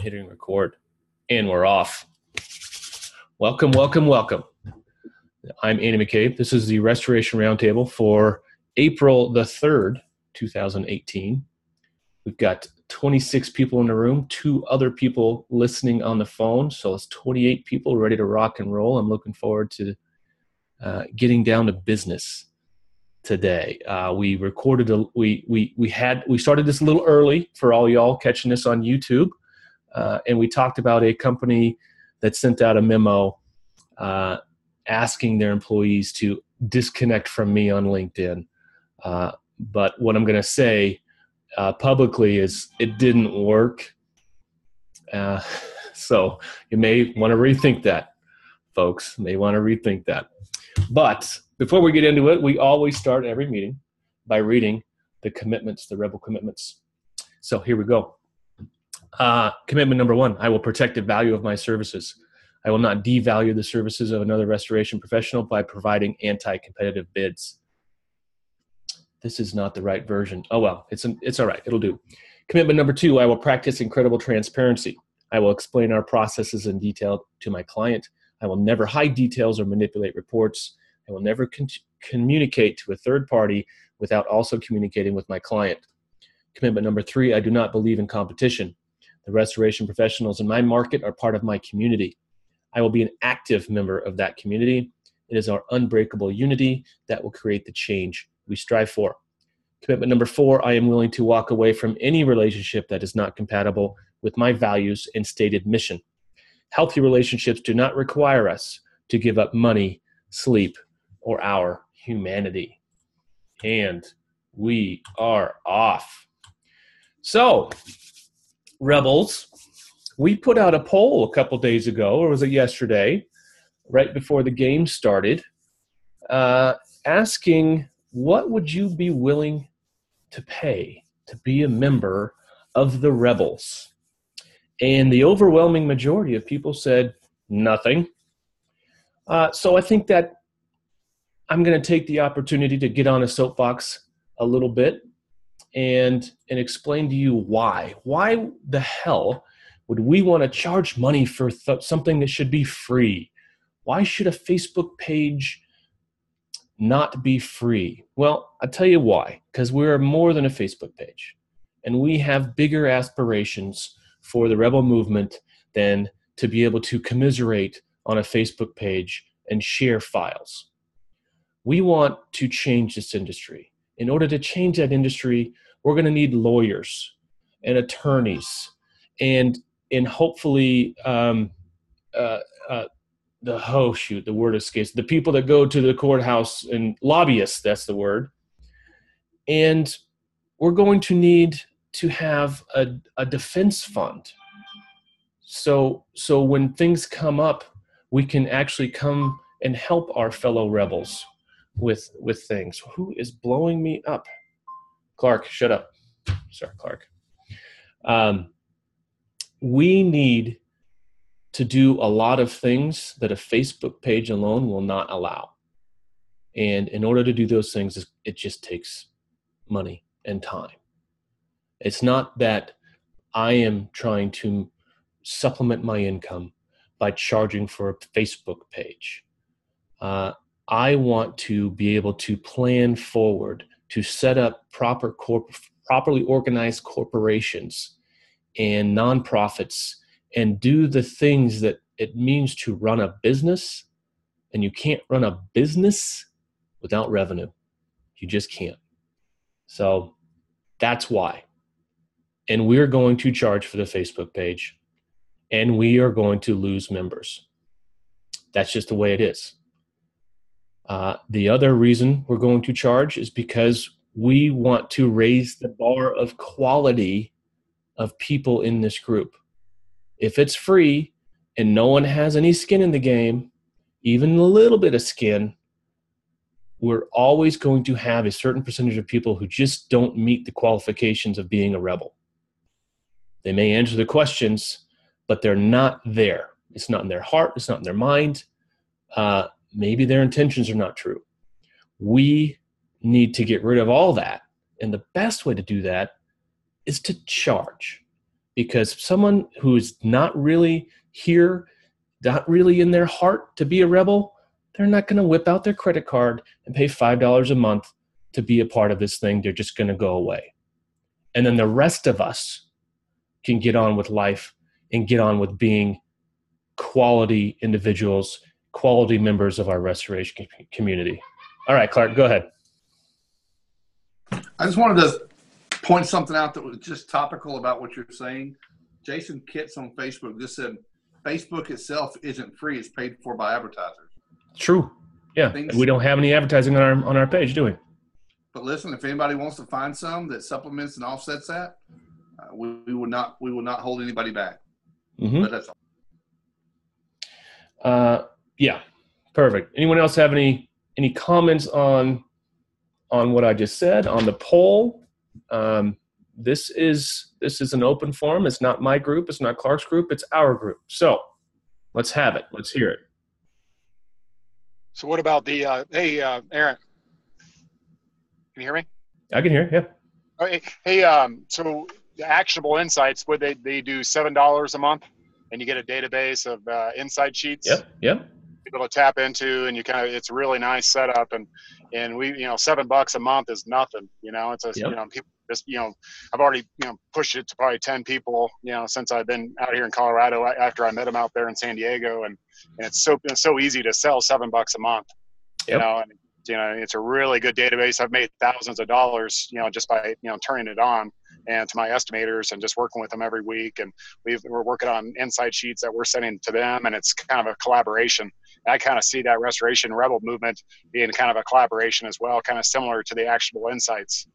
hitting record, and we're off. Welcome, welcome, welcome. I'm Andy McCabe. This is the Restoration Roundtable for April the 3rd, 2018. We've got 26 people in the room, 2 other people listening on the phone, so it's 28 people ready to rock and roll. I'm looking forward to getting down to business today. We started this a little early for all y'all catching this on YouTube, and we talked about a company that sent out a memo asking their employees to disconnect from me on LinkedIn. But what I'm going to say publicly is it didn't work. So you may want to rethink that, folks. May want to rethink that. But before we get into it, we always start every meeting by reading the commitments, the rebel commitments. So here we go. Commitment number 1, I will protect the value of my services. I will not devalue the services of another restoration professional by providing anti-competitive bids. This is not the right version. Oh, well, it's all right. It'll do. Commitment number 2, I will practice incredible transparency. I will explain our processes in detail to my client. I will never hide details or manipulate reports. I will never communicate to a third party without also communicating with my client. Commitment number 3, I do not believe in competition. The restoration professionals in my market are part of my community. I will be an active member of that community. It is our unbreakable unity that will create the change we strive for. Commitment number 4, I am willing to walk away from any relationship that is not compatible with my values and stated mission. Healthy relationships do not require us to give up money, sleep, or our humanity. And we are off. So, Rebels, we put out a poll a couple days ago, or was it yesterday, right before the game started, asking what would you be willing to pay to be a member of the Rebels? And the overwhelming majority of people said nothing. So I think that I'm going to take the opportunity to get on a soapbox a little bit and explain to you why. Why the hell would we want to charge money for something that should be free? Why should a Facebook page not be free? Well, I'll tell you why. Because we're more than a Facebook page. And we have bigger aspirations for the Rebel movement than to be able to commiserate on a Facebook page and share files. We want to change this industry. In order to change that industry, we're going to need lawyers and attorneys and hopefully the word escapes, the people that go to the courthouse and lobbyists, that's the word. And we're going to need to have a defense fund. So when things come up, we can actually come and help our fellow rebels with things. Who is blowing me up? Clark, shut up. Sorry, Clark. We need to do a lot of things that a Facebook page alone will not allow. And in order to do those things, it just takes money and time. It's not that I am trying to supplement my income by charging for a Facebook page. I want to be able to plan forward, to set up properly organized corporations and nonprofits and do the things that it means to run a business. And you can't run a business without revenue. You just can't. So that's why. And we're going to charge for the Facebook page. And we are going to lose members. That's just the way it is. The other reason we're going to charge is because we want to raise the bar of quality of people in this group. If it's free and no one has any skin in the game, even a little bit of skin, we're always going to have a certain percentage of people who just don't meet the qualifications of being a rebel. They may answer the questions, but they're not there. It's not in their heart. It's not in their mind. Maybe their intentions are not true. We need to get rid of all that. And the best way to do that is to charge. because someone who's not really here, not really in their heart to be a rebel, they're not going to whip out their credit card and pay $5 a month to be a part of this thing. They're just going to go away. And then the rest of us can get on with life and get on with being quality individuals, quality members of our restoration community. All right, Clark, go ahead. I just wanted to point something out that was just topical about what you're saying. Jason Kitts on Facebook just said, Facebook itself isn't free. It's paid for by advertisers. True. Yeah. We don't have any advertising on our page, do we? But listen, if anybody wants to find some that supplements and offsets that, we will not hold anybody back. Mm-hmm. But that's all. Yeah. Perfect. Anyone else have any comments on what I just said on the poll? This is an open forum. It's not my group. It's not Clark's group. It's our group. So let's have it. Let's hear it. So what about the, Aaron, can you hear me? I can hear, yeah. So the actionable insights, would they do $7 a month and you get a database of insight sheets? Yep. People to tap into, and it's a really nice setup, and we, $7 a month is nothing, it's a, people just, I've already, pushed it to probably 10 people, since I've been out here in Colorado after I met them out there in San Diego, and it's so easy to sell $7 a month, and it's a really good database. I've made thousands of dollars, just by, turning it on and to my estimators and just working with them every week. And we're working on insight sheets that we're sending to them, and it's kind of a collaboration. And I kind of see that Restoration Rebel movement being kind of a collaboration as well, kind of similar to the actionable insights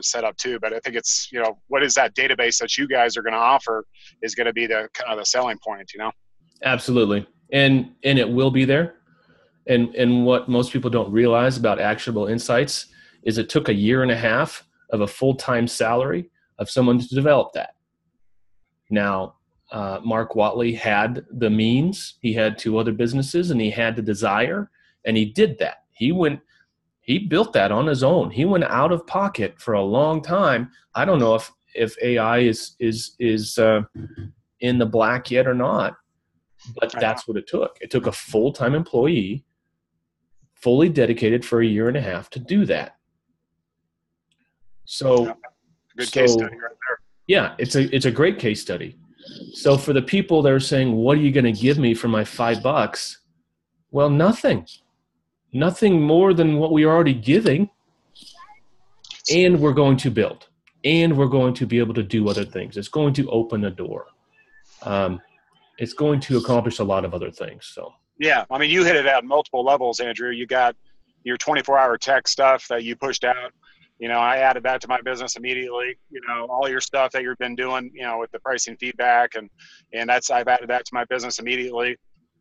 set up too. But I think it's, what is that database that you guys are going to offer is going to be the kind of the selling point, Absolutely. And it will be there. And what most people don't realize about actionable insights is it took 1.5 years of a full-time salary of someone to develop that. Now, Mark Watley had the means, he had 2 other businesses, and he had the desire, and he did that. He built that on his own. He went out of pocket for a long time. I don't know if AI is in the black yet or not, but that's what it took. It took a full-time employee, fully dedicated for 1.5 years to do that. So, good case study right there. Yeah, it's a great case study. So for the people that are saying, what are you going to give me for my $5? Well, nothing more than what we are already giving. And we're going to build, and we're going to be able to do other things. It's going to open a door. It's going to accomplish a lot of other things. So. Yeah. I mean, you hit it at multiple levels, Andrew. You got your 24-hour tech stuff that you pushed out. I added that to my business immediately. All your stuff that you've been doing, with the pricing feedback, and I've added that to my business immediately.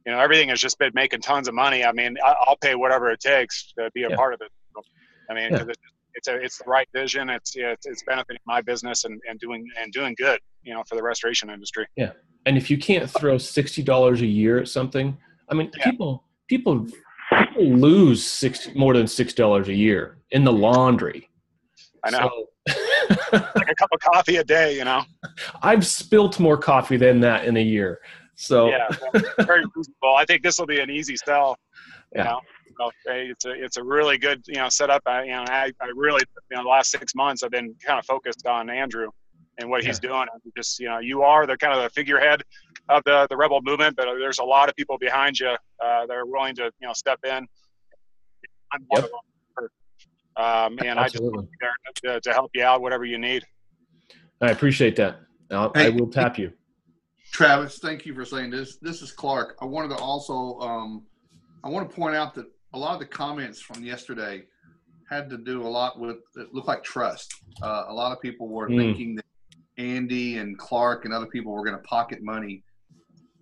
Everything has just been making tons of money. I mean, I'll pay whatever it takes to be a part of it. I mean, it's the right vision. It's benefiting my business and doing good, for the restoration industry. Yeah. And if you can't throw $60 a year at something, I mean, people lose more than $6 a year in the laundry. I know. Like a cup of coffee a day, I've spilt more coffee than that in a year. So yeah, very reasonable. I think this will be an easy sell. Yeah. It's a really good setup. I really the last 6 months I've been kind of focused on Andrew and what he's doing. And just you are the kind of the figurehead of the rebel movement, but there's a lot of people behind you that are willing to step in. I'm one of them. And I just want to be there to help you out, whatever you need. I appreciate that. I will tap you. Travis, thank you for saying this. This is Clark. I wanted to also, I want to point out that a lot of the comments from yesterday had to do a lot with, it looked like trust. A lot of people were thinking that Andy and Clark and other people were going to pocket money.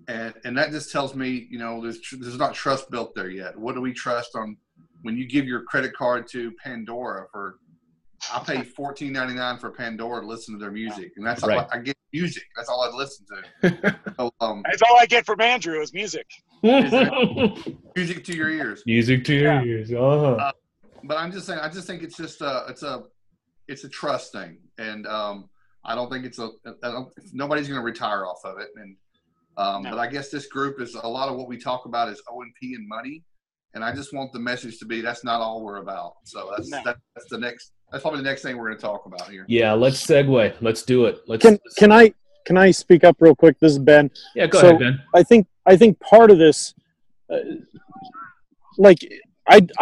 And that just tells me, there's not trust built there yet. What do we trust on when you give your credit card to Pandora I pay $14.99 for Pandora to listen to their music, and that's all I get music. That's all I listen to. So, that's all I get from Andrew is music. Music to your ears. Music to your ears. But I'm just saying. I just think it's just it's a trust thing, and I don't think nobody's going to retire off of it. And No. but I guess this group is a lot of what we talk about is O&P and money. And I just want the message to be that's not all we're about. So that's probably the next thing we're going to talk about here. Yeah, let's segue. Let's do it. Can I speak up real quick? This is Ben. Yeah, go ahead, Ben. I think part of this, I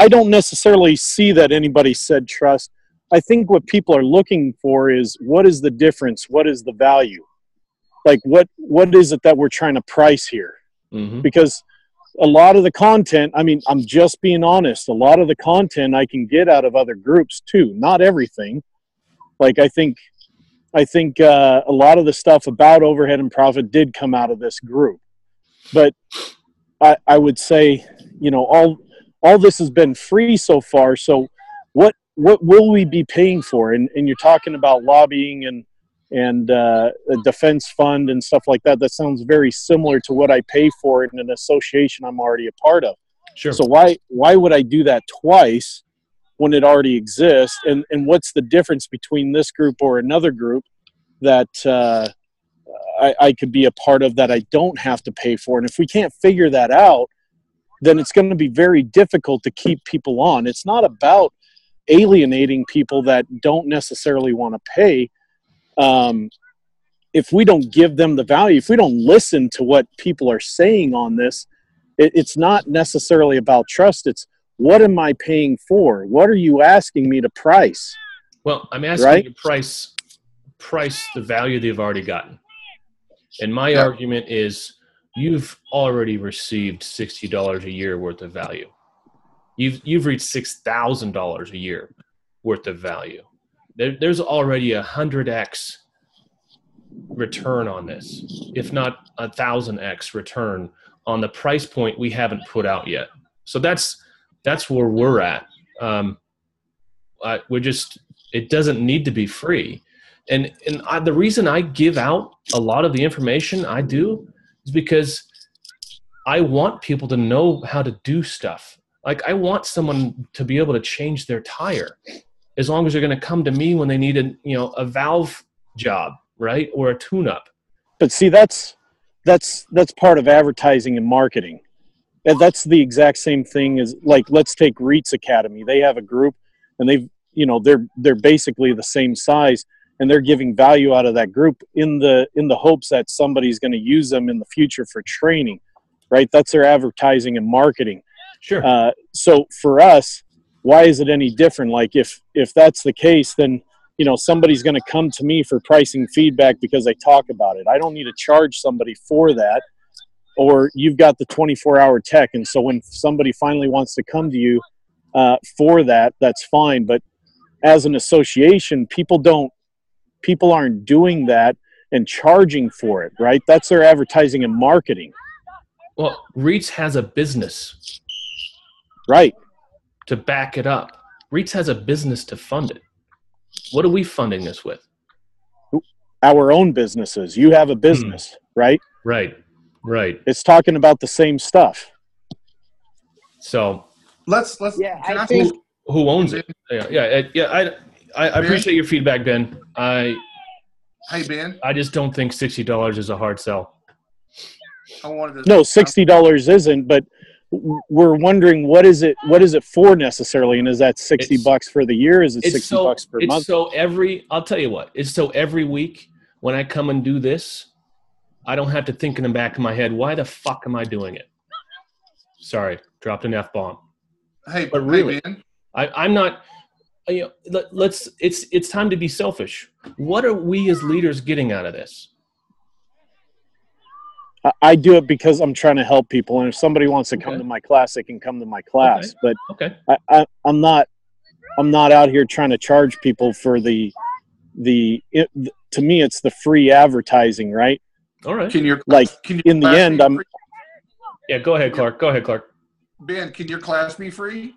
don't necessarily see that anybody said trust. I think what people are looking for is what is the difference? What is the value? Like what is it that we're trying to price here? Mm-hmm. Because a lot of the content, I mean, I'm just being honest, a lot of the content I can get out of other groups too, not everything. Like I think a lot of the stuff about overhead and profit did come out of this group. But I would say, you know, all this has been free so far. So what will we be paying for? And you're talking about lobbying and a defense fund and stuff like that. That sounds very similar to what I pay for in an association I'm already a part of. Sure. So why would I do that twice when it already exists? And what's the difference between this group or another group that I could be a part of that I don't have to pay for? And if we can't figure that out, then it's going to be very difficult to keep people on. It's not about alienating people that don't necessarily want to pay. If we don't give them the value, if we don't listen to what people are saying on this, it's not necessarily about trust. It's what am I paying for? What are you asking me to price? Well, I'm asking you to price the value they've already gotten. And my argument is you've already received $60 a year worth of value. You've reached $6,000 a year worth of value. There's already 100x return on this, if not 1,000x return on the price point we haven't put out yet. So that's where we're at. It doesn't need to be free. And the reason I give out a lot of the information I do is because I want people to know how to do stuff. Like I want someone to be able to change their tire as long as they're going to come to me when they need a valve job, right? Or a tune-up. But see, that's part of advertising and marketing. And that's the exact same thing as, like, let's take REITs Academy. They have a group and they're basically the same size, and they're giving value out of that group in the hopes that somebody's going to use them in the future for training, right? That's their advertising and marketing. Sure. So for us, why is it any different? Like if that's the case, then, you know, somebody's going to come to me for pricing feedback because they talk about it. I don't need to charge somebody for that. Or you've got the 24-hour tech. And so when somebody finally wants to come to you for that, that's fine. But as an association, people aren't doing that and charging for it, right? That's their advertising and marketing. Well, REITs has a business. Right. To back it up. REITs has a business to fund it. What are we funding this with? Our own businesses. You have a business, right? Right. It's talking about the same stuff. So let's yeah, I think who owns it? Yeah. I appreciate your feedback, Ben. Hey, Ben. I just don't think $60 is a hard sell. No, $60 isn't, but we're wondering what is it for necessarily, and is that $60 for the year? Is it $60 per month? So I'll tell you what, it's so every week when I come and do this, I don't have to think in the back of my head, why the fuck am I doing it? Sorry, dropped an F-bomb. Hey, but really, Ben. I'm not. It's time to be selfish. What are we as leaders getting out of this? I do it because I'm trying to help people, and if somebody wants to come to my class, they can come to my class. Okay. But I'm not out here trying to charge people for to me, it's the free advertising, right? All right. In the end, Yeah, go ahead, Clark. Ben, can your class be free?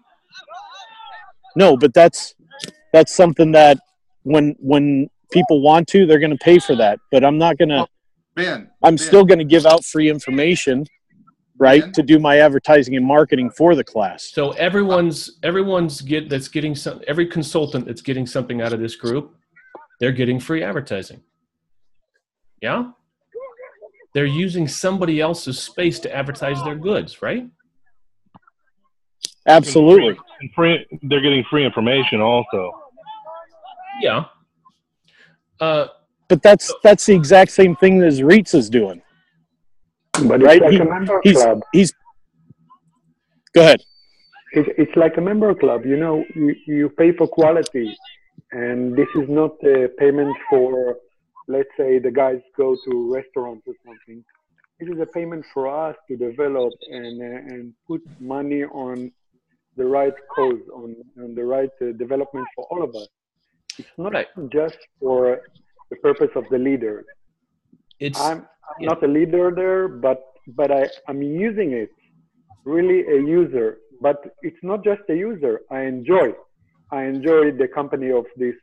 No, but that's something that when people want to, they're going to pay for that. But I'm not going to. I'm still going to give out free information, right, to do my advertising and marketing for the class. So every consultant that's getting something out of this group, they're getting free advertising. Yeah. They're using somebody else's space to advertise their goods, right? Absolutely. And they're getting free information also. Yeah. But that's the exact same thing as REITs is doing. But right? it's like a member club. He's go ahead. It's like a member club. You know, you pay for quality, and this is not a payment for, let's say, the guys go to restaurants or something. This is a payment for us to develop and put money on the right cause, on the right development for all of us. It's not just for the purpose of the leader. I'm not a leader there, but I'm using it, really a user. But it's not just a user. I enjoy the company of these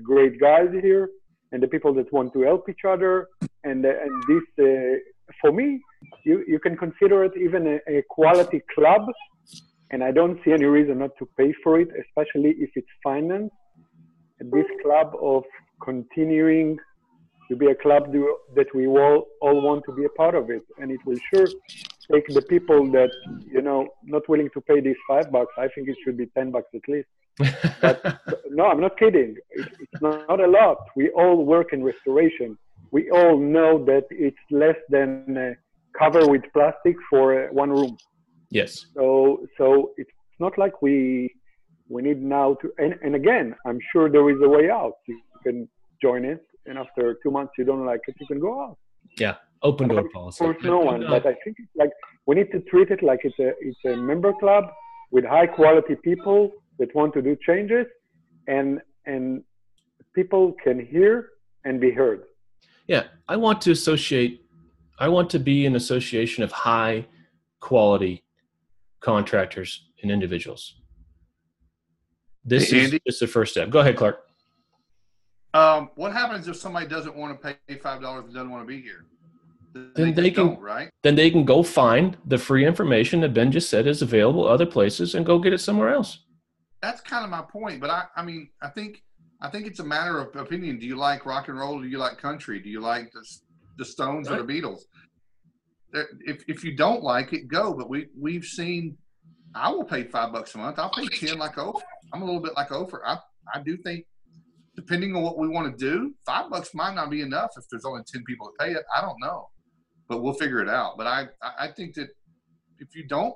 great guys here and the people that want to help each other. And this, for me, you can consider it even a quality club. And I don't see any reason not to pay for it, especially if it's financed. This club of continuing to be a club that we all want to be a part of it. And it will sure take the people that, you know, not willing to pay these $5. I think it should be $10 at least. But no, I'm not kidding. It's not a lot. We all work in restoration. We all know that it's less than cover with plastic for one room. Yes. So it's not like we need now to, and again, I'm sure there is a way out. You can join it, and after 2 months you don't like it, you can go out. Yeah, open door policy. Of course, no one. But I think it's like we need to treat it like it's a member club with high quality people that want to do changes, and people can hear and be heard. Yeah, I want to be an association of high quality contractors and individuals. This is just the first step. Go ahead, Clark. What happens if somebody doesn't want to pay $5 and doesn't want to be here? Then they can, right? Then they can go find the free information that Ben just said is available other places and go get it somewhere else. That's kind of my point. But I mean, I think it's a matter of opinion. Do you like rock and roll? Do you like country? Do you like the Stones or the Beatles? If you don't like it, go. But we've seen. I will pay $5 a month. I'll pay 10 like Ofer. I'm a little bit like Ofer. I do think, depending on what we want to do, $5 might not be enough if there's only 10 people that pay it. I don't know, but we'll figure it out. But I think that if you don't,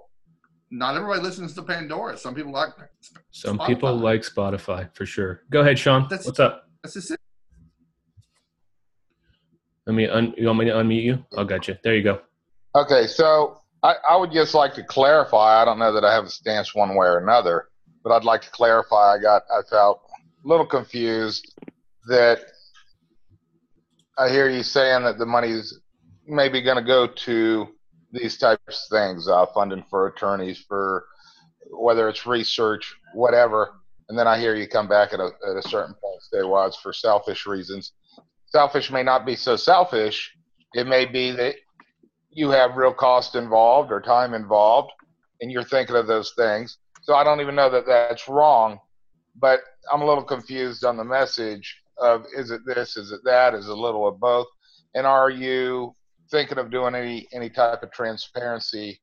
not everybody listens to Pandora. Some people like Spotify. Some people like Spotify for sure. Go ahead, Sean. What's up? That's just it. You want me to unmute you? I got you. There you go. Okay, so I would just like to clarify. I don't know that I have a stance one way or another, but I'd like to clarify. I felt a little confused that I hear you saying that the money's maybe going to go to these types of things, funding for attorneys, for whether it's research, whatever. And then I hear you come back at a certain point and say, well, it's for selfish reasons. Selfish may not be so selfish. It may be that you have real cost involved or time involved, and you're thinking of those things. So I don't even know that that's wrong, but I'm a little confused on the message of, is it this, is it that, is it a little of both? And are you thinking of doing any type of transparency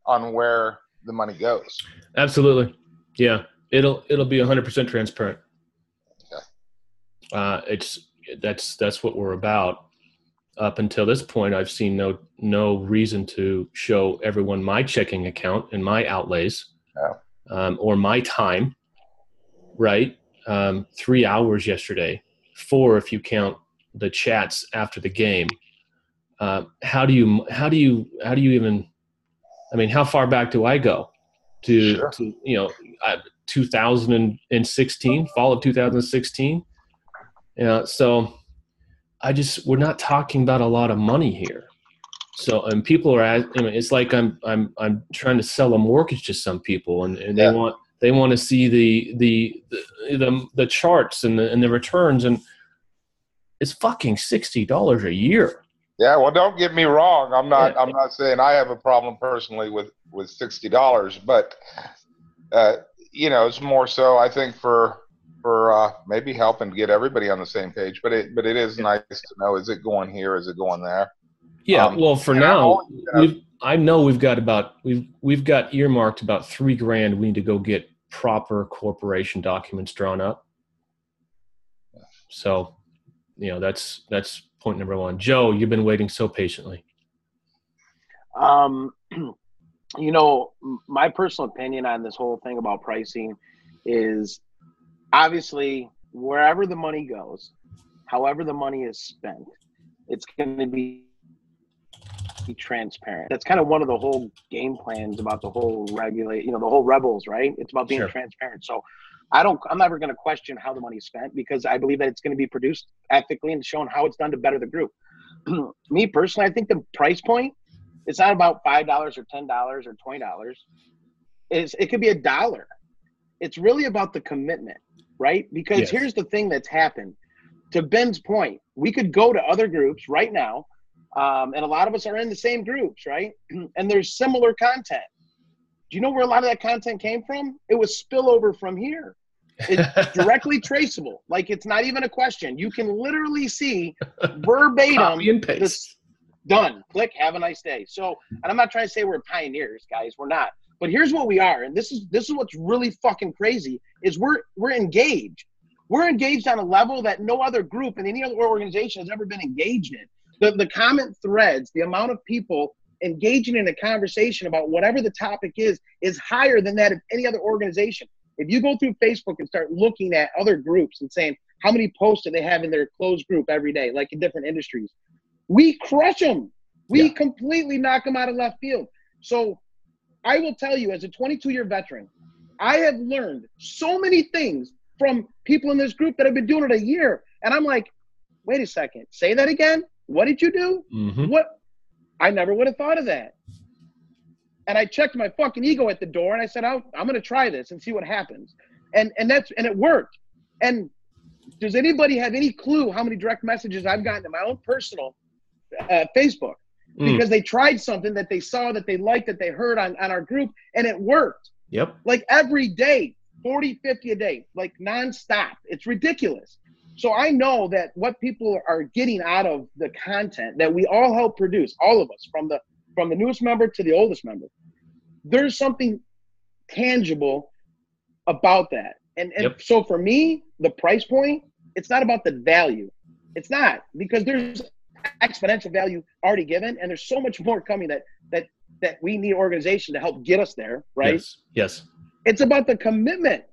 on where the money goes? Absolutely. Yeah. It'll be 100% transparent. Okay. That's what we're about. Up until this point, I've seen no reason to show everyone my checking account and my outlays, or my time. Right, 3 hours yesterday, 4 if you count the chats after the game. How do you even? I mean, how far back do I go? To 2016, fall of 2016. So we're not talking about a lot of money here. So, and people are it's like I'm trying to sell a mortgage to some people, and they want to see the charts and the returns, and it's fucking $60 a year. Yeah, well, don't get me wrong. I'm not saying I have a problem personally with $60, but it's more so I think for for maybe helping get everybody on the same page. But it is nice to know, is it going here? Is it going there? Yeah. Well, for now, I know we've got earmarked about $3,000. We need to go get proper corporation documents drawn up. So, that's point number one. Joe, you've been waiting so patiently. My personal opinion on this whole thing about pricing is obviously wherever the money goes, however the money is spent, it's going to be transparent. That's kind of one of the whole game plans about the whole the whole rebels, right? It's about being transparent. So I'm never going to question how the money is spent, because I believe that it's going to be produced ethically and shown how it's done to better the group. Me personally, I think the price point, it's not about $5 or $10 or $20. It could be $1. It's really about the commitment, right? Because here's the thing that's happened. To Ben's point, we could go to other groups right now, and a lot of us are in the same groups, right? And there's similar content. Do you know where a lot of that content came from? It was spillover from here. It's directly traceable. Like, it's not even a question. You can literally see verbatim. Copy and paste. Done. Click. Have a nice day. So, and I'm not trying to say we're pioneers, guys. We're not. But here's what we are, and this is what's really fucking crazy, is we're engaged. We're engaged on a level that no other group in any other organization has ever been engaged in. The comment threads, the amount of people engaging in a conversation about whatever the topic is higher than that of any other organization. If you go through Facebook and start looking at other groups and saying how many posts do they have in their closed group every day, like in different industries, we crush them. We completely knock them out of left field. So I will tell you, as a 22-year veteran, I have learned so many things from people in this group that have been doing it a year. And I'm like, wait a second, say that again? What did you do? Mm-hmm. What? I never would have thought of that. And I checked my fucking ego at the door, and I said, I'm going to try this and see what happens. And it worked. And does anybody have any clue how many direct messages I've gotten to my own personal Facebook? Because they tried something that they saw, that they liked, that they heard on our group, and it worked. Yep. Like every day, 40, 50 a day, like nonstop. It's ridiculous. So I know that what people are getting out of the content that we all help produce, all of us, from the newest member to the oldest member, there's something tangible about that. And so for me, the price point, it's not about the value. It's not, because there's exponential value already given, and there's so much more coming that we need organization to help get us there, right? Yes. It's about the commitment.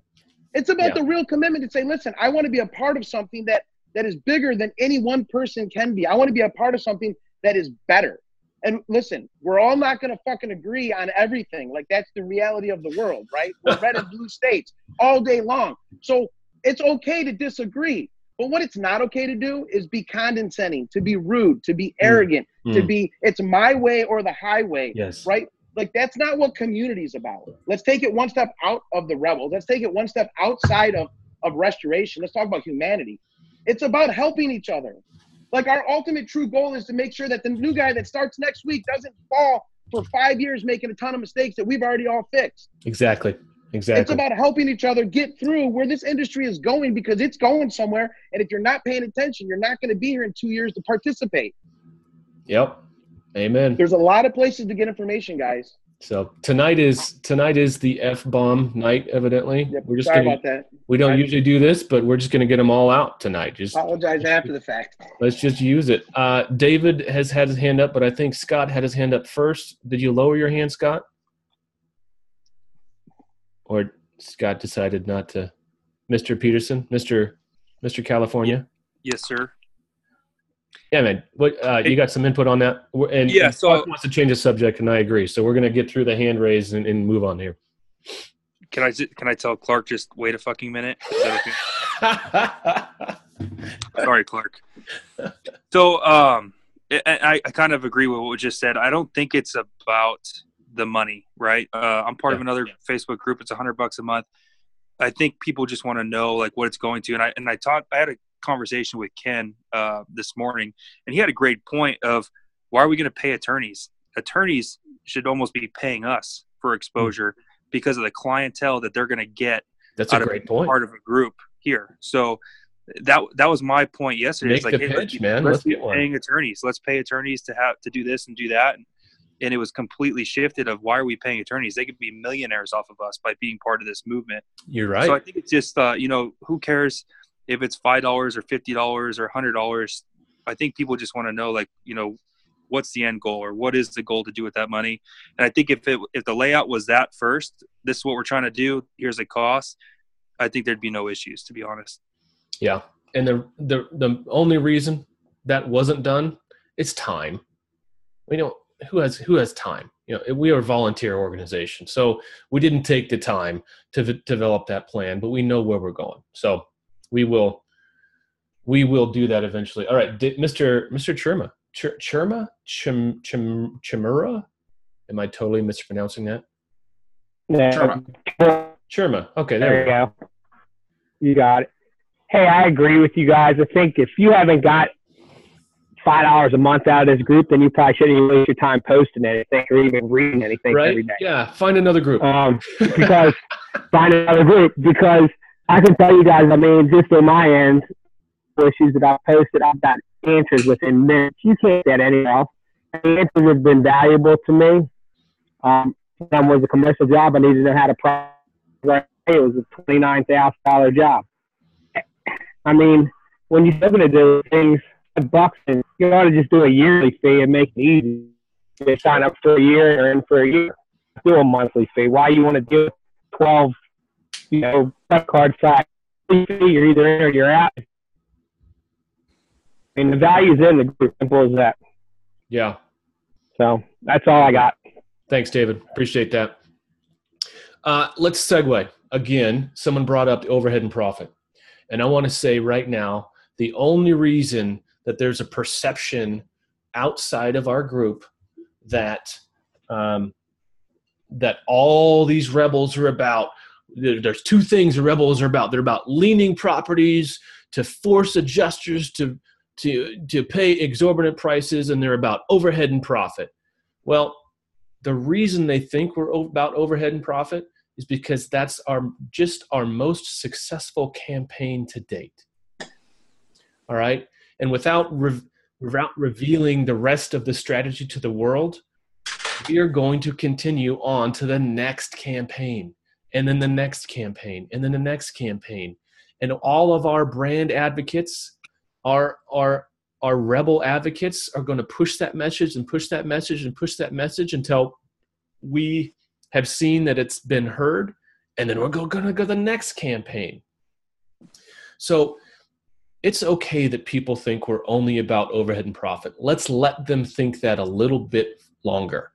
It's about the real commitment to say, listen, I want to be a part of something that is bigger than any one person can be. I want to be a part of something that is better. And listen, we're all not going to fucking agree on everything. Like, that's the reality of the world, right? We're red and blue states all day long. So it's okay to disagree. But what it's not okay to do is be condescending, to be rude, to be arrogant, to be, it's my way or the highway, right? Like, that's not what community is about. Let's take it one step out of the rebels. Let's take it one step outside of restoration. Let's talk about humanity. It's about helping each other. Like, our ultimate true goal is to make sure that the new guy that starts next week doesn't fall for 5 years making a ton of mistakes that we've already all fixed. Exactly. It's about helping each other get through where this industry is going, because it's going somewhere. And if you're not paying attention, you're not going to be here in 2 years to participate. Yep. Amen. There's a lot of places to get information, guys. So tonight is the F-bomb night, evidently. Yep. We're just Sorry about that. We don't usually do this, but we're just going to get them all out tonight. Just apologize after the fact. Let's just use it. David has had his hand up, but I think Scott had his hand up first. Did you lower your hand, Scott? Or Scott decided not to? Mr. Peterson, Mr. California? Yes, sir. Yeah, man. What you got some input on that? And so Scott wants to change the subject, and I agree. So we're going to get through the hand raise and move on here. Can I tell Clark just wait a fucking minute? Is that okay? Sorry, Clark. So I kind of agree with what was just said. I don't think it's about the money, right? I'm part of another Facebook group. It's $100 a month. I think people just want to know like what it's going to. And I had a conversation with Ken this morning, and he had a great point of why are we going to pay attorneys? Attorneys should almost be paying us for exposure because of the clientele that they're going to get. That's a great point. Part of a group, here. So that was my point yesterday. Make It's like, the hey, pitch, man. let's Let's be get one. paying attorneys. Let's pay attorneys to do this and do that. And it was completely shifted of why are we paying attorneys? They could be millionaires off of us by being part of this movement. You're right. So I think it's just, who cares if it's $5 or $50 or $100? I think people just want to know, like, what's the end goal or what is the goal to do with that money? And I think if the layout was that first, this is what we're trying to do, here's the cost, I think there'd be no issues, to be honest. Yeah. And the only reason that wasn't done, it's time. Who has time? We are a volunteer organization, so we didn't take the time to develop that plan, but we know where we're going. So we will do that eventually. All right, Mr. Chimura? Am I totally mispronouncing that? Yeah. Chirma. Okay, there we go. You got it. Hey, I agree with you guys. I think if you haven't got $5 a month out of this group, then you probably shouldn't even waste your time posting anything or even reading anything every day. Yeah, find another group. Because I can tell you guys, just on my end, issues that I've posted, I've got answers within minutes. You can't get anywhere else. The answers have been valuable to me. That was a commercial job. I needed to know how to process. It was a $29,000 job. When you're going to do things, $5, and you ought to just do a yearly fee and make it easy. You sign up for a year or in for a year. Do a monthly fee. Why you want to do 12, credit card size fee? You're either in or you're out. The value's in the group. Simple as that. Yeah. So that's all I got. Thanks, David. Appreciate that. Let's segue. Again, someone brought up the overhead and profit. And I want to say right now, the only reason that there's a perception outside of our group that that all these rebels are about, there's two things the rebels are about. They're about leaning properties to force adjusters to pay exorbitant prices, and they're about overhead and profit. Well, the reason they think we're about overhead and profit is because that's our most successful campaign to date. All right? And without revealing the rest of the strategy to the world, we are going to continue on to the next campaign, and then the next campaign, and then the next campaign. And all of our brand advocates, our rebel advocates are going to push that message and push that message and push that message until we have seen that it's been heard, and then we're going to go to the next campaign. So it's okay that people think we're only about overhead and profit. Let's let them think that a little bit longer.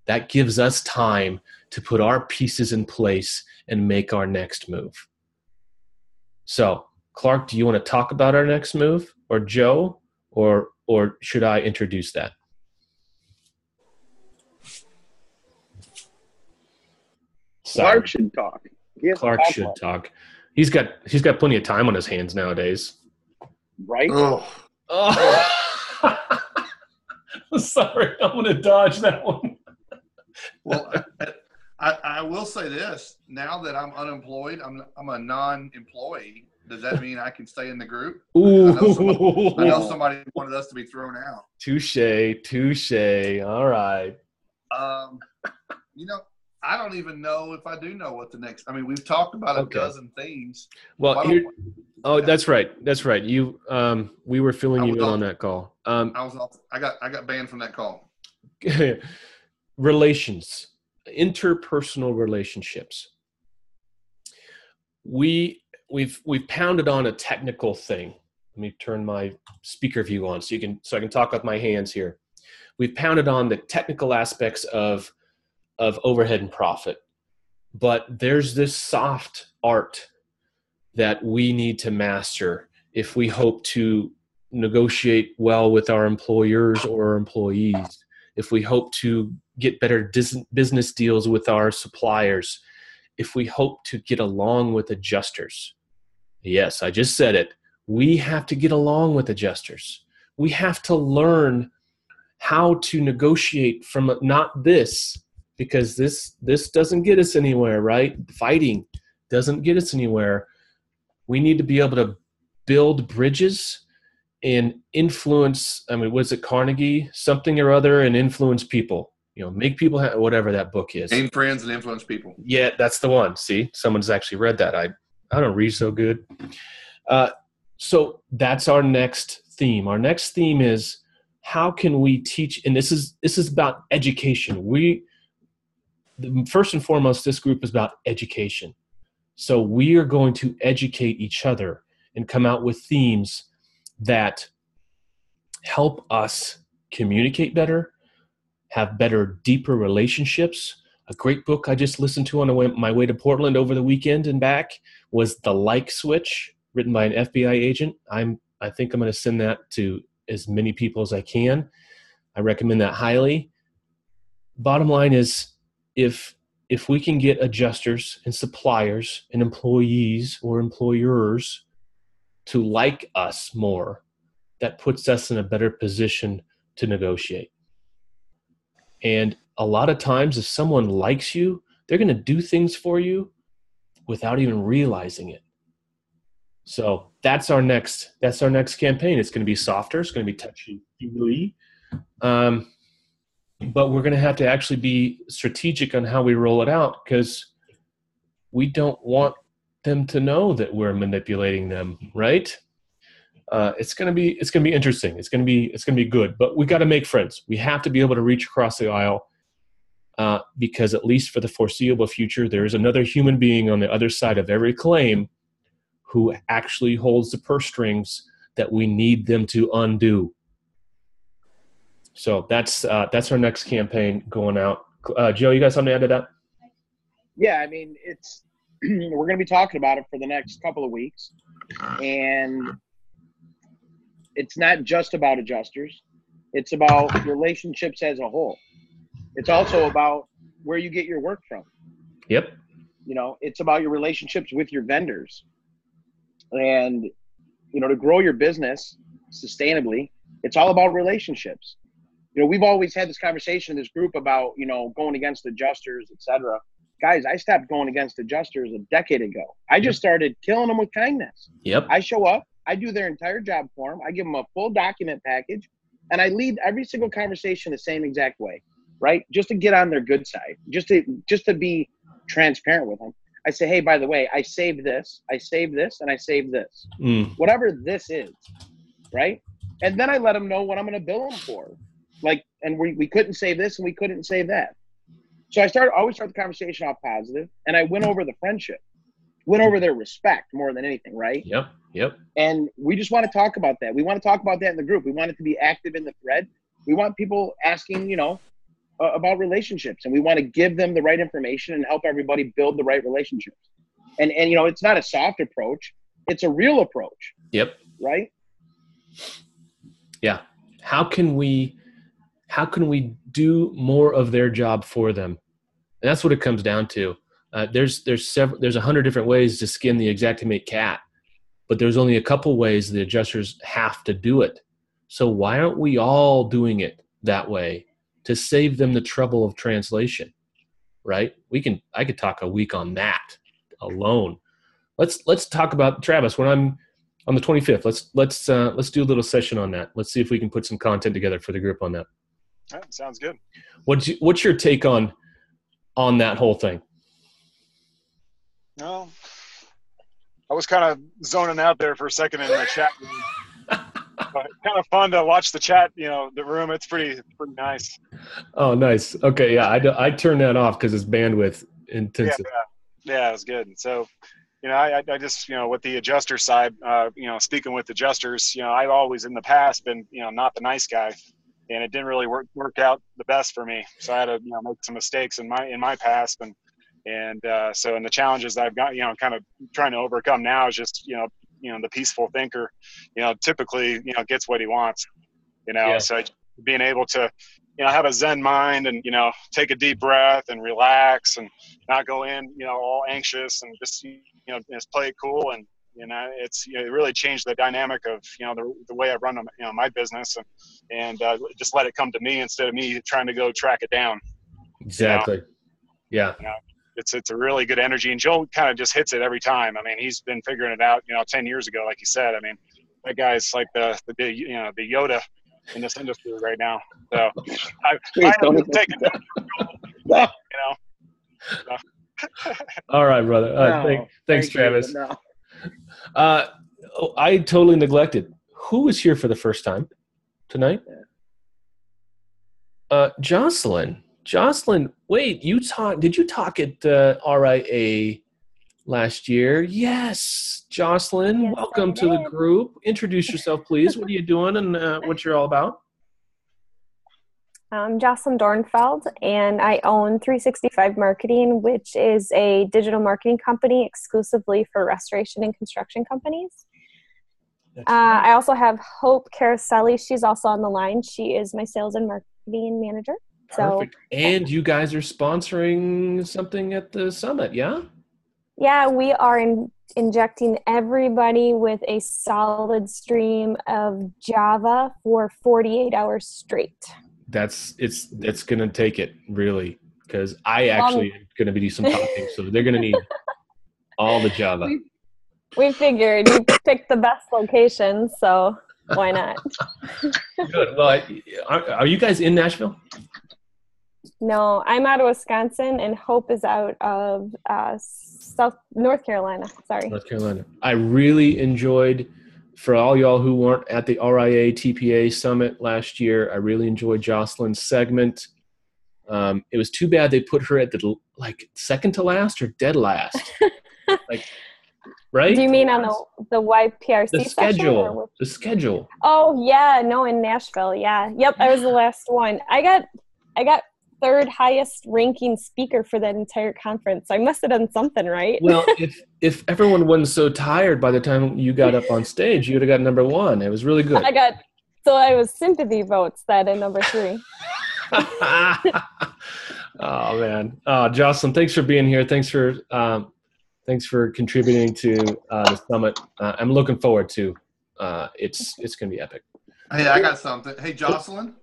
That gives us time to put our pieces in place and make our next move. So, Clark, do you want to talk about our next move, or Joe, or should I introduce that? Clark should talk. Clark should talk. He's got plenty of time on his hands nowadays. Right? Oh. Sorry, I'm going to dodge that one. Well, I will say this. Now that I'm unemployed, I'm a non-employee. Does that mean I can stay in the group? Ooh. I know somebody wanted us to be thrown out. Touche. All right. I don't even know if I do know what the next. We've talked about a dozen things. Well, that's right. You, we were filling you in on that call. I got banned from that call. Relations, interpersonal relationships. We've pounded on a technical thing. Let me turn my speaker view on so I can talk with my hands here. We've pounded on the technical aspects of overhead and profit, but there's this soft art that we need to master if we hope to negotiate well with our employers or our employees, if we hope to get better business deals with our suppliers, if we hope to get along with adjusters. Yes, I just said it. We have to get along with adjusters. We have to learn how to negotiate from not this, because this doesn't get us anywhere, right? Fighting doesn't get us anywhere. We need to be able to build bridges and influence. I mean, was it Carnegie? Something or other, and influence people. Make people whatever that book is. Gain friends and influence people. Yeah, that's the one. See, someone's actually read that. I don't read so good. So that's our next theme. Our next theme is how can we teach? And this is about education. First and foremost, this group is about education. So we are going to educate each other and come out with themes that help us communicate better, have better, deeper relationships. A great book I just listened to on my way to Portland over the weekend and back was The Like Switch, written by an FBI agent. I think I'm going to send that to as many people as I can. I recommend that highly. Bottom line is, if we can get adjusters and suppliers and employees or employers to like us more, that puts us in a better position to negotiate. And a lot of times, if someone likes you, they're going to do things for you without even realizing it. So that's our next campaign. It's going to be softer. It's going to be touchy-feely. But we're going to have to actually be strategic on how we roll it out, because we don't want them to know that we're manipulating them, right? It's going to be interesting. It's going to be good. But we got to make friends. We have to be able to reach across the aisle, because at least for the foreseeable future, there is another human being on the other side of every claim who actually holds the purse strings that we need them to undo. So that's our next campaign going out. Joe, you got something to add to that? Yeah, I mean, we're going to be talking about it for the next couple of weeks, and it's not just about adjusters. It's about relationships as a whole. It's also about where you get your work from. Yep. It's about your relationships with your vendors. And, to grow your business sustainably, it's all about relationships. We've always had this conversation in this group about, going against adjusters, et cetera. Guys, I stopped going against adjusters a decade ago. I just started killing them with kindness. Yep. I show up, I do their entire job for them. I give them a full document package, and I lead every single conversation the same exact way, right? Just to get on their good side, just to be transparent with them. I say, hey, by the way, I saved this, and I saved this. Whatever this is, right? And then I let them know what I'm going to bill them for. And we couldn't save this and we couldn't save that. So I always start the conversation off positive, and I went over the friendship, went over their respect more than anything, right? Yep. And we just want to talk about that. We want to talk about that in the group. We want it to be active in the thread. We want people asking, about relationships, and we want to give them the right information and help everybody build the right relationships. And it's not a soft approach. It's a real approach. Yep. Right? Yeah. How can we do more of their job for them? And that's what it comes down to. There's 100 different ways to skin the Xactimate cat, but there's only a couple ways the adjusters have to do it. So why aren't we all doing it that way to save them the trouble of translation? Right? I could talk a week on that alone. Let's talk about, Travis, when I'm on the 25th, let's do a little session on that. Let's see if we can put some content together for the group on that. That sounds good. What's your take on that whole thing? Well, I was kind of zoning out there for a second in the chat room. But kind of fun to watch the chat, the room. It's pretty nice. Oh, nice. Okay, yeah, I turned that off because it's bandwidth intensive. Yeah, it was good. So, I just, with the adjuster side, speaking with adjusters, I've always in the past been, not the nice guy, and it didn't really work out the best for me. So I had to, make some mistakes in my past, and so in the challenges that I've got, kind of trying to overcome now is just, the peaceful thinker, typically, gets what he wants, Yeah. So being able to, have a Zen mind and, take a deep breath and relax and not go in, all anxious and just, just play it cool. And, it really changed the dynamic of, the way I run, my business and just let it come to me instead of me trying to go track it down. Exactly. Yeah. it's a really good energy, and Joe kind of just hits it every time. I mean, he's been figuring it out, 10 years ago, like you said. I mean, that guy's like the Yoda in this industry right now. So I taking that, All right, brother. Thanks, Travis. I totally neglected. Who is here for the first time tonight? Jocelyn. Jocelyn, wait, did you talk at RIA last year? Yes, Jocelyn, yes, welcome to the group. Introduce yourself, please. What are you doing and what you're all about? I'm Jocelyn Dornfeld, and I own 365 Marketing, which is a digital marketing company exclusively for restoration and construction companies. I also have Hope Caroselli. She's also on the line. She is my sales and marketing manager. Perfect. And you guys are sponsoring something at the summit, yeah? Yeah, we are injecting everybody with a solid stream of Java for 48 hours straight. It's going to take it, really, because I actually am going to be doing some talking, so they're going to need all the Java. We figured you picked the best location, so why not? Good. Well, are you guys in Nashville? No, I'm out of Wisconsin, and Hope is out of North Carolina. Sorry. North Carolina. I really enjoyed, for all y'all who weren't at the RIA TPA Summit last year, I really enjoyed Jocelyn's segment. It was too bad they put her at the second to last or dead last. Right? Do you mean on the YPRC the schedule? The schedule. Oh yeah, no, in Nashville. Yeah, yep. I was the last one. I got third highest ranking speaker for that entire conference. I must have done something right. Well, if everyone wasn't so tired by the time you got up on stage, you would have got number one. It was really good. I was sympathy votes that in number 3. Oh man, Jocelyn, thanks for being here. Thanks for contributing to the summit. I'm looking forward to. It's going to be epic. Hey, I got something. Hey, Jocelyn.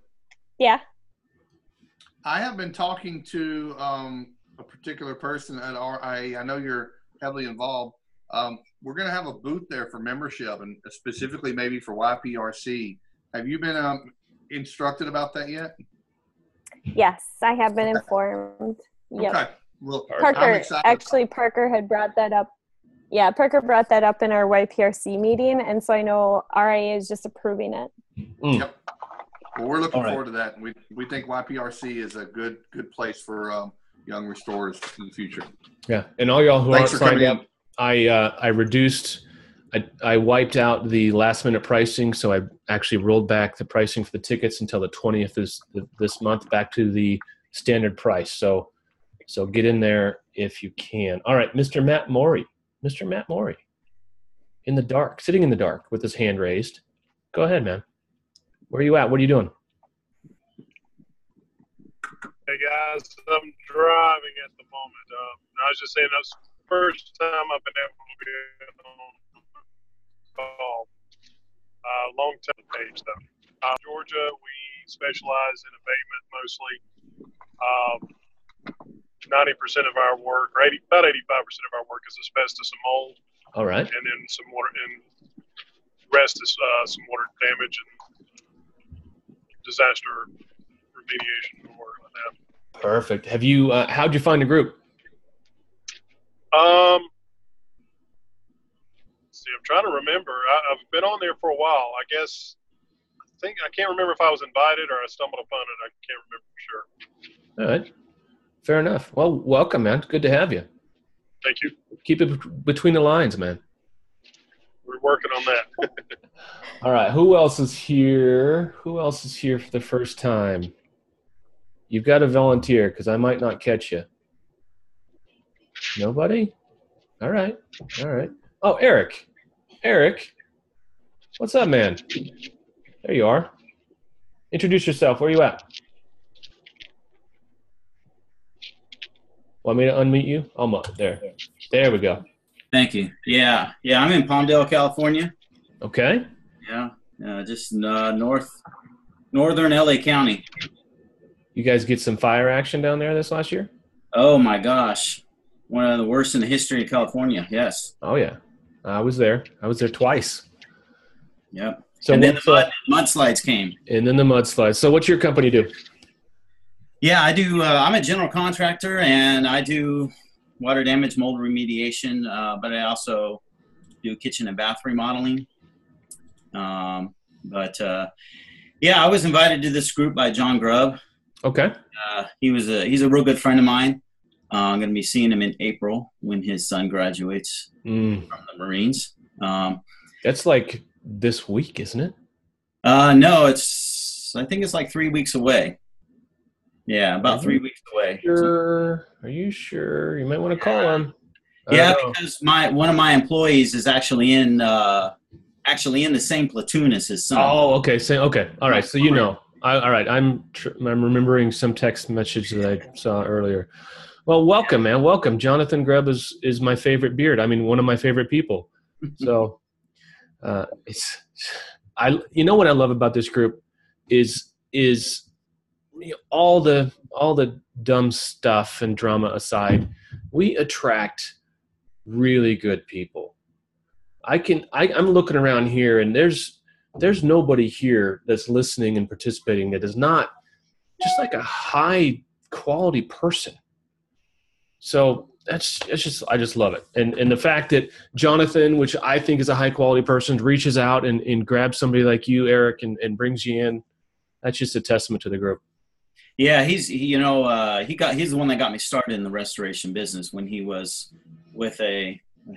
Yeah. I have been talking to a particular person at RIA. I know you're heavily involved. We're going to have a booth there for membership, and specifically maybe for YPRC. Have you been instructed about that yet? Yes, I have been informed. Yep. Okay. Well, Parker had brought that up. Yeah, Parker brought that up in our YPRC meeting, and so I know RIA is just approving it. Yep. Well, we're looking forward to that. We think YPRC is a good place for young restorers in the future. Yeah, and all y'all who aren't signed up, I wiped out the last minute pricing, so I actually rolled back the pricing for the tickets until the 20th this month, back to the standard price. So get in there if you can. All right, Mr. Matt Maury. Mr. Matt Maury. In the dark, sitting in the dark with his hand raised. Go ahead, man. Where are you at? What are you doing? Hey, guys. I'm driving at the moment. I was just saying that's the first time I've been able to be on call. Long-term page, though. Georgia, we specialize in abatement mostly. 90% of our work, or about 85% of our work is asbestos and mold. All right. And then some water, and the rest is some water damage and disaster remediation work like that. Perfect. Have you? How'd you find the group? See, I'm trying to remember. I've been on there for a while. I can't remember if I was invited or I stumbled upon it. I can't remember for sure. All right. Fair enough. Well, welcome, man. Good to have you. Thank you. Keep it between the lines, man. We're working on that. All right. Who else is here? Who else is here for the first time? You've got to volunteer because I might not catch you. Nobody? All right. All right. Oh, Eric. Eric. What's up, man? There you are. Introduce yourself. Where are you at? Want me to unmute you? Almost. There. There we go. Thank you. Yeah, I'm in Palmdale, California. Okay. Yeah, just northern LA County. You guys get some fire action down there this last year? Oh my gosh. One of the worst in the history of California. Yes. Oh yeah, I was there. I was there twice. Yep. So and then the mudslides came. And then the mudslides. So what's your company do? Yeah, I do. I'm a general contractor, and I do water damage, mold remediation, but I also do kitchen and bath remodeling. Yeah, I was invited to this group by John Grubb. Okay. He's a real good friend of mine. I'm going to be seeing him in April when his son graduates from the Marines. That's like this week, isn't it? No, I think it's like 3 weeks away. Yeah, about 3 weeks away. Sure. Are you sure? You might want to call him. Yeah, because one of my employees is actually in the same platoon as his son. Oh, okay. Okay. All right. So all right. I'm remembering some text message that I saw earlier. Well, welcome, man. Welcome. Jonathan Grubb is my favorite beard. I mean, one of my favorite people. So, what I love about this group is all the dumb stuff and drama aside, we attract really good people. I'm looking around here, and there's nobody here that's listening and participating that is not just like a high quality person. So I just love it. And the fact that Jonathan, which I think is a high quality person, reaches out and grabs somebody like you, Eric, and brings you in, that's just a testament to the group. Yeah, he's the one that got me started in the restoration business when he was with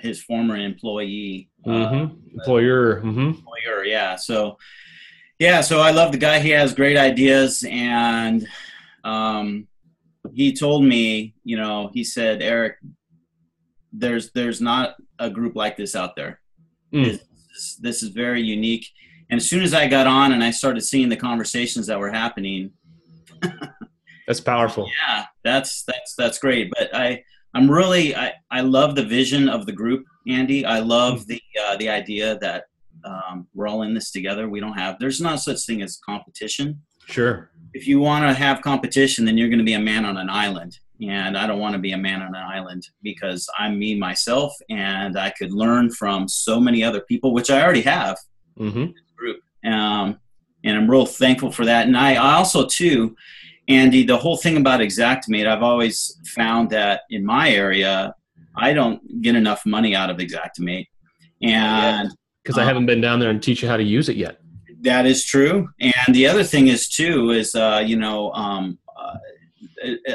his former employee. Employer. Employer, yeah. So I love the guy. He has great ideas, and he told me, he said, Eric, there's not a group like this out there. This is very unique. And as soon as I got on and I started seeing the conversations that were happening, that's powerful. Yeah, that's great. But I love the vision of the group, Andy. I love the idea that we're all in this together. There's not such thing as competition. Sure. If you want to have competition, then you're going to be a man on an island. And I don't want to be a man on an island because I'm me, myself, and I could learn from so many other people, which I already have in this group. And I'm real thankful for that. And I also, too, Andy, the whole thing about Xactimate, I've always found that in my area, I don't get enough money out of Xactimate. And because I haven't been down there and teach you how to use it yet. That is true. And the other thing is too, is,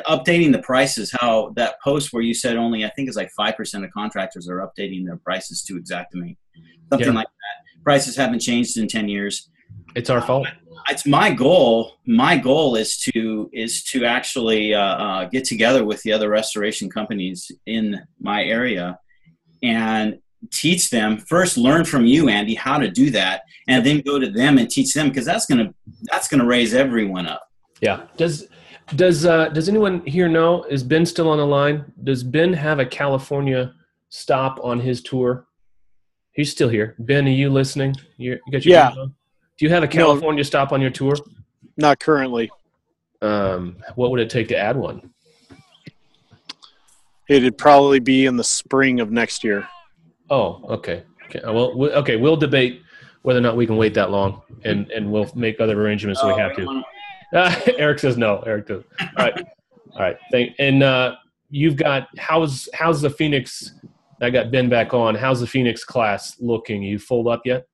updating the prices, how that post where you said only, I think it's like 5% of contractors are updating their prices to Xactimate, something like that. Prices haven't changed in 10 years. It's our fault. It's my goal. My goal is to actually get together with the other restoration companies in my area and teach them. First, learn from you, Andy, how to do that, and then go to them and teach them, because that's gonna raise everyone up. Yeah. Does anyone here know? Is Ben still on the line? Does Ben have a California stop on his tour? He's still here. Ben, are you listening? You got your phone on? Do you have a California stop on your tour? Not currently. What would it take to add one? It'd probably be in the spring of next year. Oh, okay. Well, we'll debate whether or not we can wait that long, and we'll make other arrangements if we have to. Eric says no. Eric does. All right. You've got how's the Phoenix? I got Ben back on. How's the Phoenix class looking? You full up yet?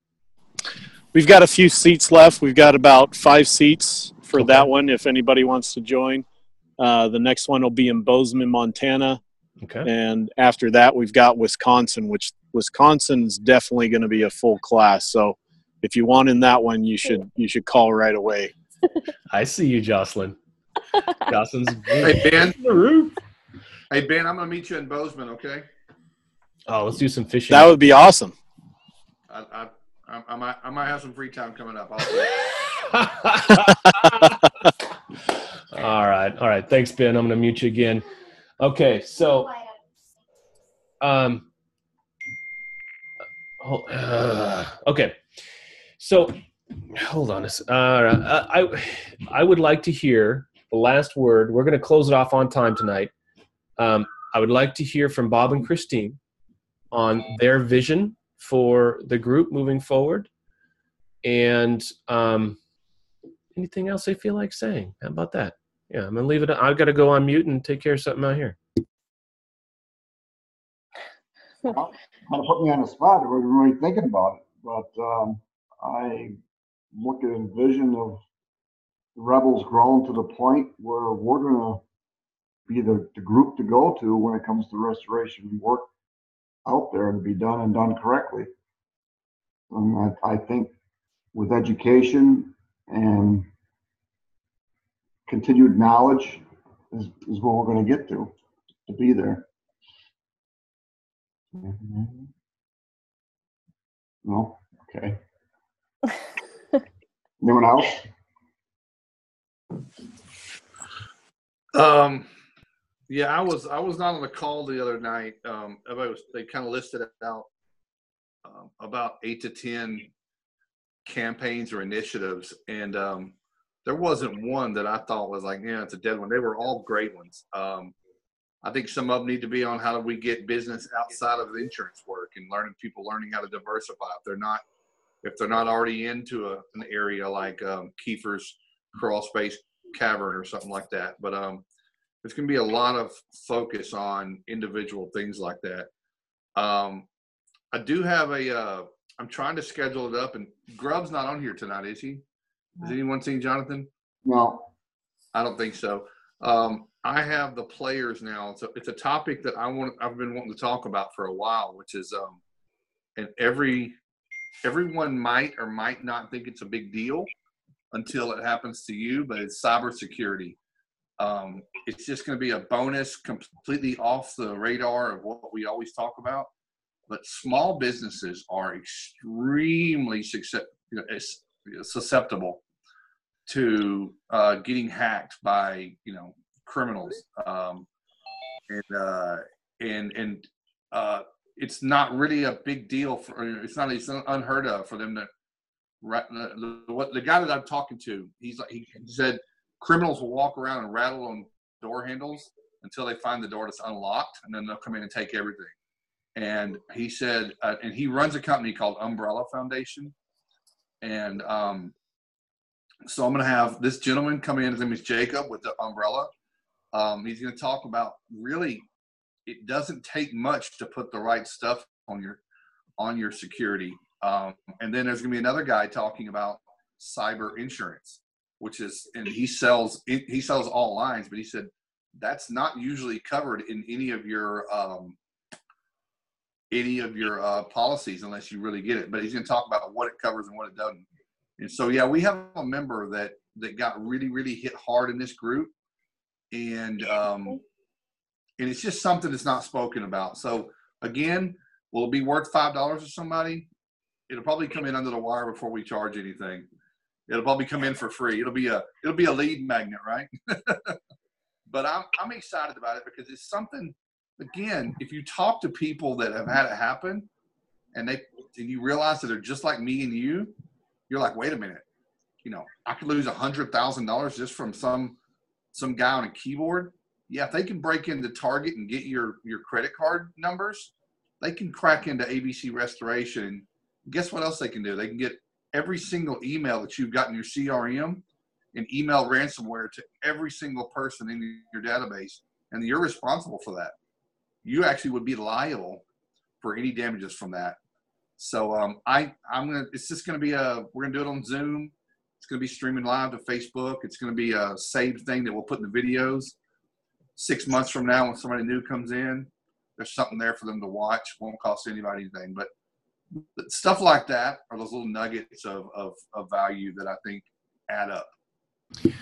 We've got a few seats left. We've got about 5 seats for that one if anybody wants to join. The next one will be in Bozeman, Montana. Okay. And after that, we've got Wisconsin, which Wisconsin's definitely going to be a full class. So if you want in that one, you should call right away. I see you, Jocelyn. Jocelyn's Hey, Ben. Hey, Ben, I'm going to meet you in Bozeman, okay? Oh, let's do some fishing. That would be awesome. I might have some free time coming up. All right. Thanks, Ben. I'm going to mute you again. Okay, so okay, so hold on. I would like to hear the last word. We're going to close it off on time tonight. I would like to hear from Bob and Christine on their vision for the group moving forward, and anything else they feel like saying. How about that? Yeah, I'm gonna leave it. I've got to go on mute and take care of something out here. Well, kind of put me on the spot. I wasn't really thinking about it, but I look at a vision of the rebels growing to the point where we're going to be the group to go to when it comes to restoration work out there to be done and done correctly. And I think with education and continued knowledge is what we're going to get to be there. No? Okay. Anyone else? Yeah, I was not on the call the other night. They kind of listed out about 8 to 10 campaigns or initiatives, and there wasn't one that I thought was like, yeah, it's a dead one. They were all great ones. I think some of them need to be on how do we get business outside of the insurance work and people learning how to diversify if they're not already into an area like Kiefer's Crawl Space Cavern or something like that. But there's going to be a lot of focus on individual things like that. I do have I'm trying to schedule it up, and Grubb's not on here tonight, is he? Has anyone seen Jonathan? No. I don't think so. I have the players now. It's a topic that I've been wanting to talk about for a while, which is and everyone might or might not think it's a big deal until it happens to you, but it's cybersecurity. It's just going to be a bonus, completely off the radar of what we always talk about. But small businesses are extremely susceptible to getting hacked by criminals, and it's not really a big deal it's unheard of for them to. The guy that I'm talking to, he said criminals will walk around and rattle on door handles until they find the door that's unlocked, and then they'll come in and take everything. And he said, and he runs a company called Umbrella Foundation. And so I'm going to have this gentleman come in. His name is Jacob with the Umbrella. He's going to talk about really, it doesn't take much to put the right stuff on your security. And then there's going to be another guy talking about cyber insurance, which is, and he sells all lines, but he said that's not usually covered in any of your policies unless you really get it. But he's going to talk about what it covers and what it doesn't. And so, yeah, we have a member that got really, really hit hard in this group, and it's just something that's not spoken about. So again, will it be worth $5 to somebody? It'll probably come in under the wire before we charge anything. It'll probably come in for free. It'll be a lead magnet, right? But I'm excited about it because it's something. Again, if you talk to people that have had it happen, and you realize that they're just like me and you, you're like, wait a minute, I could lose $100,000 just from some guy on a keyboard. Yeah, if they can break into Target and get your credit card numbers, they can crack into ABC Restoration. Guess what else they can do? They can get every single email that you've got in your CRM and email ransomware to every single person in your database, and you're responsible for that. You actually would be liable for any damages from that. So it's just gonna be we're gonna do it on Zoom. It's gonna be streaming live to Facebook. It's gonna be a saved thing that we'll put in the videos. 6 months from now, when somebody new comes in, there's something there for them to watch. Won't cost anybody anything, but stuff like that are those little nuggets of value that I think add up.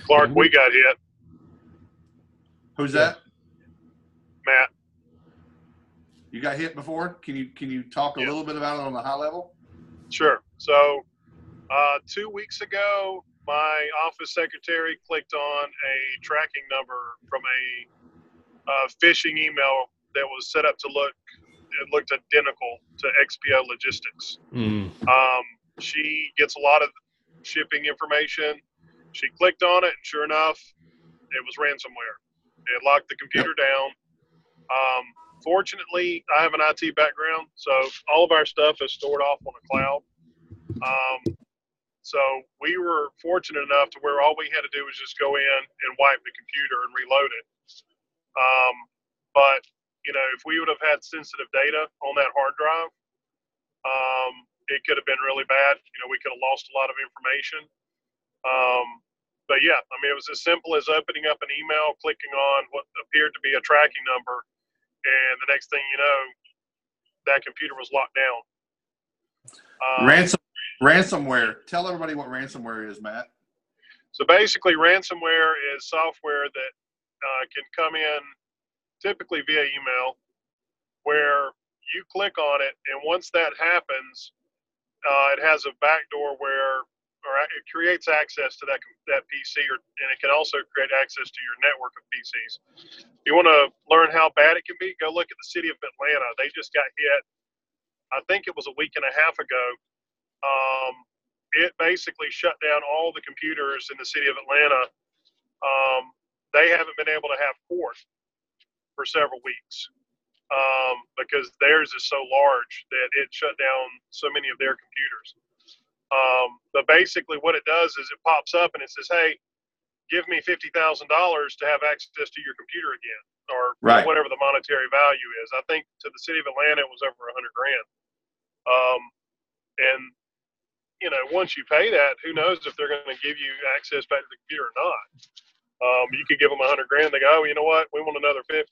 Clark, we got hit. Who's that? Matt. You got hit before? Can you talk a little bit about it on the high level? Sure. So 2 weeks ago, my office secretary clicked on a tracking number from a phishing email that was set up to looked identical to XPO Logistics. She gets a lot of shipping information. She clicked on it, and sure enough, it was ransomware. It locked the computer down. Fortunately, I have an IT background, so all of our stuff is stored off on a cloud. So we were fortunate enough to where all we had to do was just go in and wipe the computer and reload it. But, you know, if we would have had sensitive data on that hard drive, it could have been really bad. You know, we could have lost a lot of information. But yeah, I mean, it was as simple as opening up an email, clicking on what appeared to be a tracking number, and the next thing you know, that computer was locked down. Ransomware. Tell everybody what ransomware is, Matt. So basically, ransomware is software that can come in typically via email, where you click on it, and once that happens, it has a backdoor where, or it creates access to that PC, and it can also create access to your network of PCs. If you want to learn how bad it can be, go look at the city of Atlanta. They just got hit, I think it was a week and a half ago. It basically shut down all the computers in the city of Atlanta. They haven't been able to have court for several weeks because theirs is so large that it shut down so many of their computers. But basically what it does is it pops up and it says, hey, give me $50,000 to have access to your computer again, or whatever the monetary value is. I think to the city of Atlanta, it was over $100,000. And, you know, once you pay that, who knows if they're going to give you access back to the computer or not. You could give them $100,000. They go, oh, you know what? We want another 50.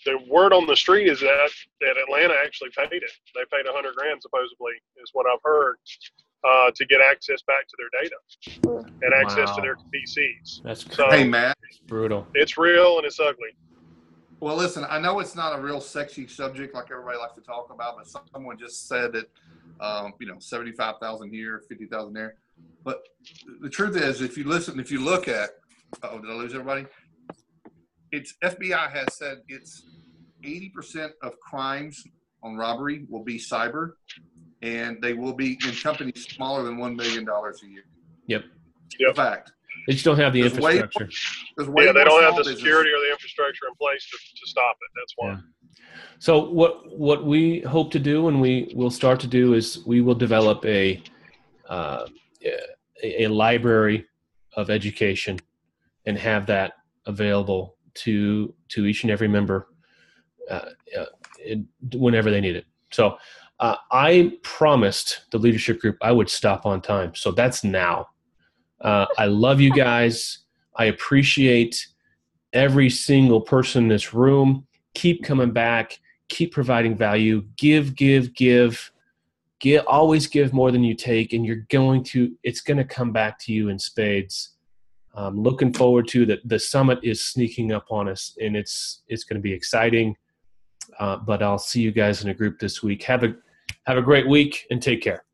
The word on the street is that Atlanta actually paid it. They paid $100,000 supposedly, is what I've heard, to get access back to their data and access to their PCs. That's crazy. So, hey, Matt. It's brutal. It's real and it's ugly. Well, listen, I know it's not a real sexy subject like everybody likes to talk about, but someone just said that, you know, 75,000 here, 50,000 there. But the truth is, if you look at, did I lose everybody? It's FBI has said it's 80% of crimes on robbery will be cyber, and they will be in companies smaller than $1 million a year. Yep. In fact, they just don't have the infrastructure. They don't have the security or the infrastructure in place to stop it. That's why. Yeah. So what we hope to do, and we will start to do, is we will develop a library of education and have that available to each and every member whenever they need it. So I promised the leadership group I would stop on time. So that's now. I love you guys. I appreciate every single person in this room. Keep coming back. Keep providing value. Give. Always give more than you take, and it's going to come back to you in spades. I'm looking forward to the summit is sneaking up on us, and it's going to be exciting. But I'll see you guys in a group this week. Have a great week, and take care.